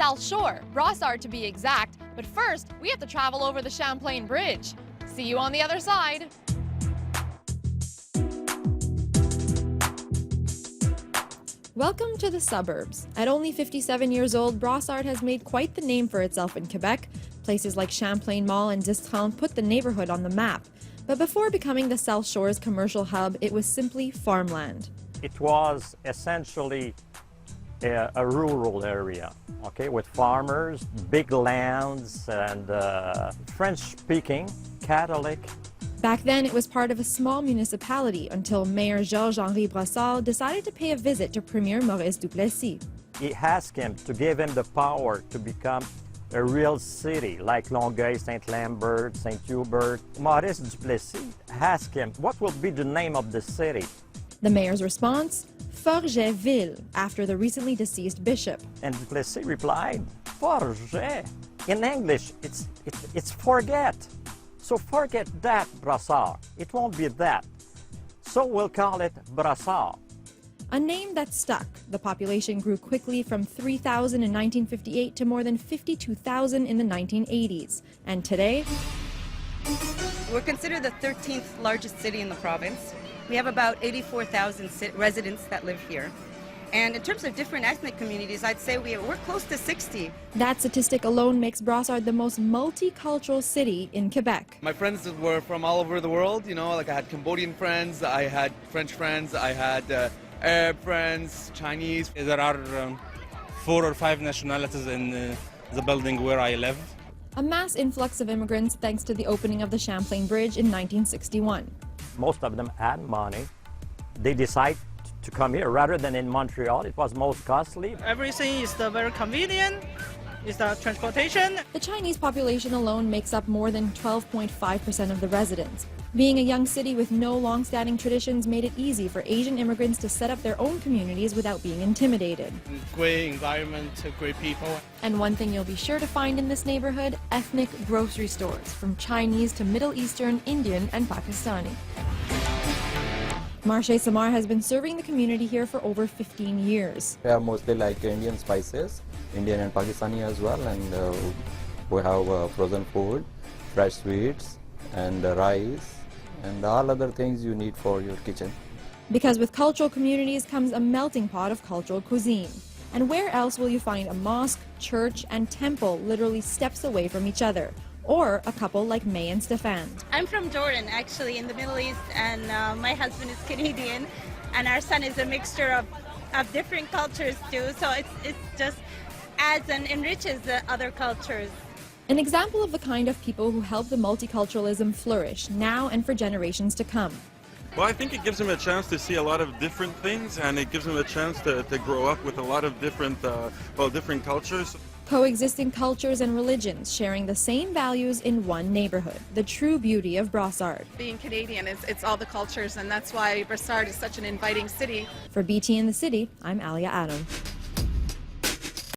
South Shore, Brossard to be exact, but first we have to travel over the Champlain Bridge. See you on the other side. Welcome to the suburbs. At only 57 years old, Brossard has made quite the name for itself in Quebec. Places like Champlain Mall and Distrand put the neighborhood on the map. But before becoming the South Shore's commercial hub, it was simply farmland. It was essentially a rural area, okay, with farmers, big lands, and French-speaking, Catholic. Back then, it was part of a small municipality until Mayor Georges-Henri Brossard decided to pay a visit to Premier Maurice Duplessis. He asked him to give him the power to become a real city, like Longueuil, Saint-Lambert, Saint-Hubert. Maurice Duplessis asked him, what will be the name of the city? The mayor's response? Forgetville, after the recently deceased bishop. And Duplessis replied, Forget. In English, it's forget. So forget that, Brossard. It won't be that. So we'll call it Brossard. A name that stuck. The population grew quickly from 3,000 in 1958 to more than 52,000 in the 1980s. And today? We're considered the 13th largest city in the province. We have about 84,000 residents that live here. And in terms of different ethnic communities, I'd say we're close to 60. That statistic alone makes Brossard the most multicultural city in Quebec. My friends were from all over the world, you know, like I had Cambodian friends, I had French friends, I had Arab friends, Chinese. There are 4 or 5 nationalities in the building where I live. A mass influx of immigrants thanks to the opening of the Champlain Bridge in 1961. Most of them had money. They decided to come here rather than in Montreal. It was most costly. Everything is very convenient. It's the transportation. The Chinese population alone makes up more than 12.5% of the residents. Being a young city with no long-standing traditions made it easy for Asian immigrants to set up their own communities without being intimidated. Great environment, great people. And one thing you'll be sure to find in this neighborhood, ethnic grocery stores, from Chinese to Middle Eastern, Indian, and Pakistani. Marche Samar has been serving the community here for over 15 years. We have mostly like Indian spices, Indian and Pakistani as well, and we have frozen food, fresh sweets, and rice, and all other things you need for your kitchen. Because with cultural communities comes a melting pot of cultural cuisine. And where else will you find a mosque, church, and temple literally steps away from each other? Or a couple like May and Stefan. I'm from Jordan, actually, in the Middle East, and my husband is Canadian, and our son is a mixture of different cultures too, so it just adds and enriches the other cultures. An example of the kind of people who help the multiculturalism flourish now and for generations to come. Well, I think it gives them a chance to see a lot of different things, and it gives them a chance to grow up with a lot of different cultures. Coexisting cultures and religions sharing the same values in one neighborhood, the true beauty of Brossard. Being Canadian, it's all the cultures, and that's why Brossard is such an inviting city. For BT in the City, I'm Alia Adam.